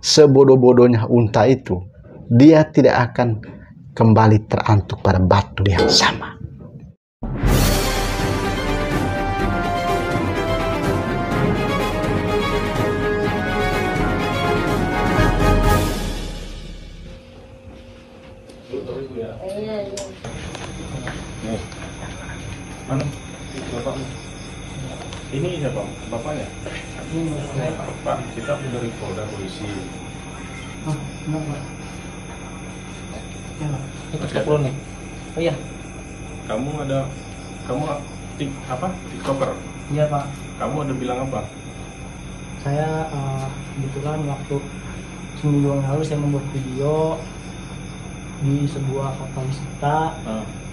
sebodoh-bodohnya unta itu, dia tidak akan kembali terantuk pada batu yang sama. Mana? Bapakmu? Ini siapa? Bapaknya? Pak, kita dari Polda polisi. Kenapa? Ya, itu 10 nih. Oh iya. Kamu apa? TikToker? Iya Pak. Kamu ada bilang apa? Saya kebetulan waktu seminggu yang lalu saya membuat video di sebuah hotel wisata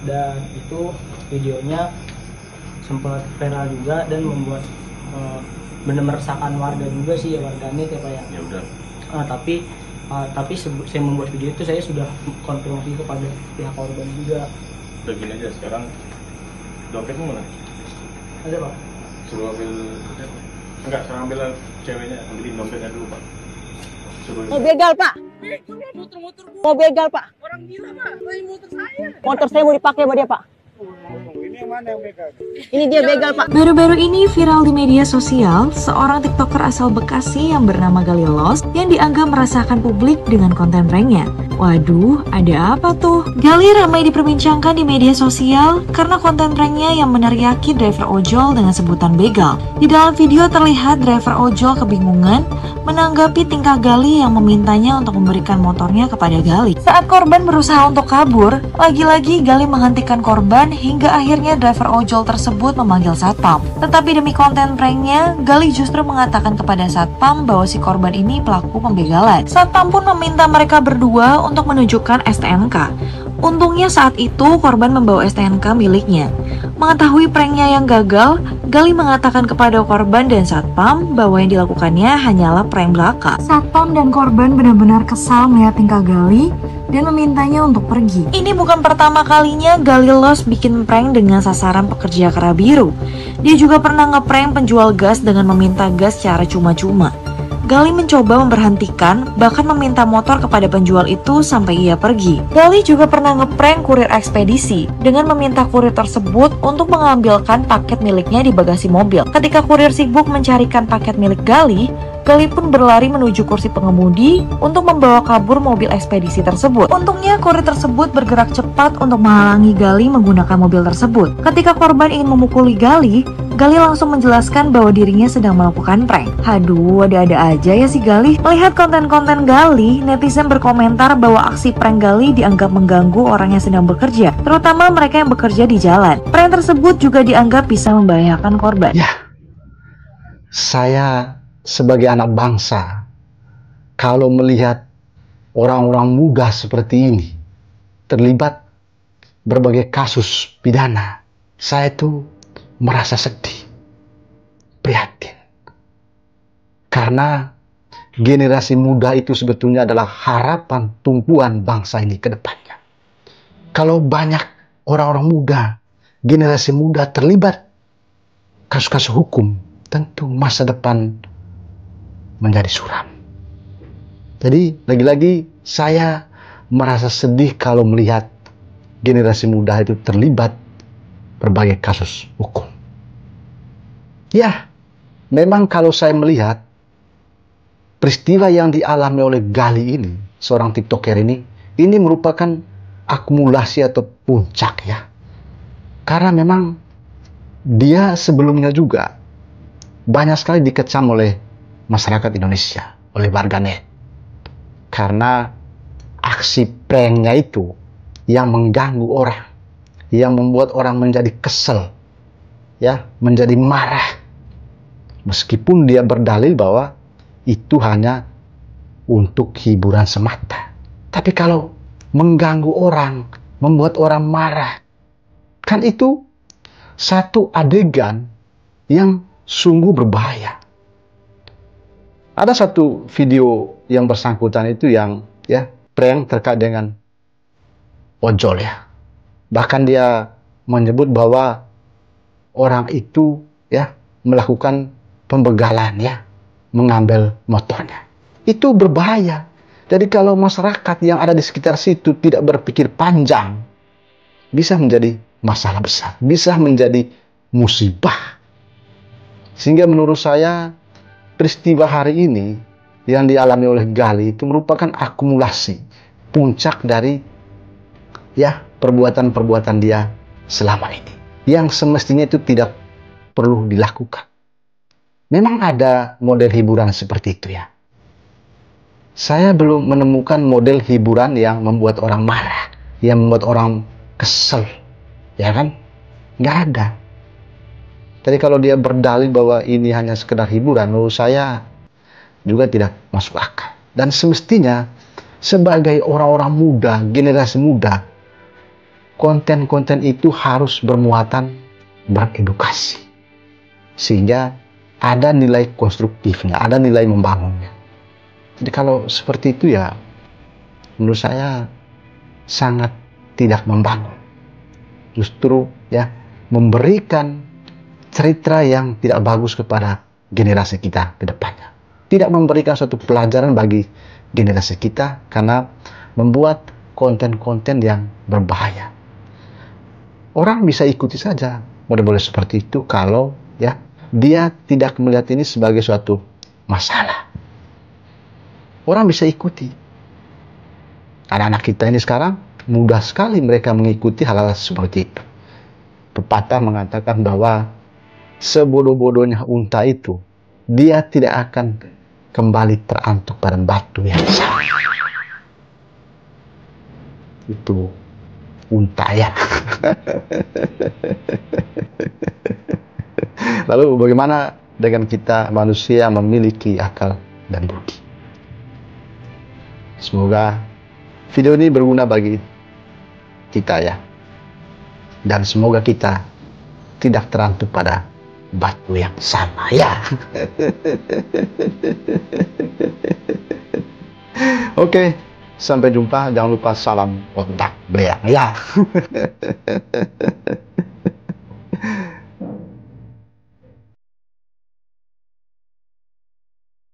dan itu videonya sempat viral juga dan membuat benar meresahkan warga juga sih, warganet ya Pak ya. Ya udah. Tapi saya membuat video itu saya sudah konfirmasi kepada pihak korban juga. Udah gini aja sekarang. Dompetmu mana? Ada Pak? Suruh ambil. Enggak, sekarang ambil ceweknya, ambilin dompetnya dulu Pak. Suruh. Mau begal Pak. Mau begal Pak. Orang gila Pak, ini motor saya. Motor saya mau dipakai sama dia Pak. Ini yang mana yang begal? Ini dia begal Pak. Baru-baru ini viral di media sosial, seorang TikToker asal Bekasi yang bernama Gali Lost yang dianggap meresahkan publik dengan konten pranknya. Waduh, ada apa tuh? Gali ramai diperbincangkan di media sosial karena konten pranknya yang meneriaki driver ojol dengan sebutan begal. Di dalam video terlihat driver ojol kebingungan menanggapi tingkah Gali yang memintanya untuk memberikan motornya kepada Gali. Saat korban berusaha untuk kabur, lagi-lagi Gali menghentikan korban hingga akhirnya driver ojol tersebut memanggil satpam. Tetapi demi konten pranknya, Gali justru mengatakan kepada satpam bahwa si korban ini pelaku pembegalan. Satpam pun meminta mereka berdua untuk menunjukkan STNK. Untungnya saat itu korban membawa STNK miliknya. Mengetahui pranknya yang gagal, Gali mengatakan kepada korban dan satpam bahwa yang dilakukannya hanyalah prank belaka. Satpam dan korban benar-benar kesal melihat tingkah Gali dan memintanya untuk pergi. Ini bukan pertama kalinya Gali Lost bikin prank dengan sasaran pekerja kera biru. Dia juga pernah ngeprank penjual gas dengan meminta gas secara cuma-cuma. Gali mencoba memberhentikan, bahkan meminta motor kepada penjual itu sampai ia pergi. Gali juga pernah ngeprank kurir ekspedisi dengan meminta kurir tersebut untuk mengambilkan paket miliknya di bagasi mobil. Ketika kurir sibuk mencarikan paket milik Gali, Gali pun berlari menuju kursi pengemudi untuk membawa kabur mobil ekspedisi tersebut. Untungnya kurir tersebut bergerak cepat untuk menghalangi Gali menggunakan mobil tersebut. Ketika korban ingin memukuli Gali, Gali langsung menjelaskan bahwa dirinya sedang melakukan prank. Aduh, ada-ada aja ya si Gali. Melihat konten-konten Gali, netizen berkomentar bahwa aksi prank Gali dianggap mengganggu orang yang sedang bekerja, terutama mereka yang bekerja di jalan. Prank tersebut juga dianggap bisa membahayakan korban. Ya, saya sebagai anak bangsa, kalau melihat orang-orang muda seperti ini terlibat berbagai kasus pidana, saya tuh merasa sedih, prihatin. Karena generasi muda itu sebetulnya adalah harapan tumpuan bangsa ini ke depannya. Kalau banyak orang-orang muda, generasi muda terlibat kasus-kasus hukum, tentu masa depan menjadi suram. Jadi lagi-lagi saya merasa sedih kalau melihat generasi muda itu terlibat berbagai kasus hukum. Ya, memang kalau saya melihat peristiwa yang dialami oleh Gali ini, seorang TikToker ini merupakan akumulasi atau puncak ya. Karena memang dia sebelumnya juga banyak sekali dikecam oleh masyarakat Indonesia, oleh warganet. Karena aksi pranknya itu yang mengganggu orang, yang membuat orang menjadi kesel, ya, menjadi marah. Meskipun dia berdalil bahwa itu hanya untuk hiburan semata. Tapi kalau mengganggu orang, membuat orang marah, kan itu satu adegan yang sungguh berbahaya. Ada satu video yang bersangkutan itu yang ya prank terkait dengan ojol ya. Bahkan dia menyebut bahwa orang itu ya melakukan pembegalan ya, mengambil motornya. itu berbahaya. Jadi kalau masyarakat yang ada di sekitar situ tidak berpikir panjang, bisa menjadi masalah besar, bisa menjadi musibah. Sehingga menurut saya peristiwa hari ini yang dialami oleh Gali itu merupakan akumulasi puncak dari perbuatan-perbuatan dia selama ini, yang semestinya itu tidak perlu dilakukan. Memang ada model hiburan seperti itu ya. Saya belum menemukan model hiburan yang membuat orang marah, yang membuat orang kesel, ya kan? Nggak ada. Jadi kalau dia berdalih bahwa ini hanya sekedar hiburan, menurut saya juga tidak masuk akal. Dan semestinya sebagai orang-orang muda, generasi muda, konten-konten itu harus bermuatan beredukasi. Sehingga ada nilai konstruktifnya, ada nilai membangunnya. Jadi kalau seperti itu ya, menurut saya sangat tidak membangun. Justru ya memberikan cerita yang tidak bagus kepada generasi kita ke depannya. Tidak memberikan suatu pelajaran bagi generasi kita karena membuat konten-konten yang berbahaya. Orang bisa ikuti saja model-model seperti itu kalau ya dia tidak melihat ini sebagai suatu masalah. Orang bisa ikuti. Anak-anak kita ini sekarang mudah sekali mereka mengikuti hal-hal seperti itu. Pepatah mengatakan bahwa sebodoh-bodohnya unta itu, dia tidak akan kembali terantuk pada batu yang sama. Itu unta ya. Lalu bagaimana dengan kita manusia yang memiliki akal dan budi? Semoga video ini berguna bagi kita ya. Dan semoga kita tidak terantuk pada batu yang sama ya. Oke, sampai jumpa. Jangan lupa salam kontak beang ya.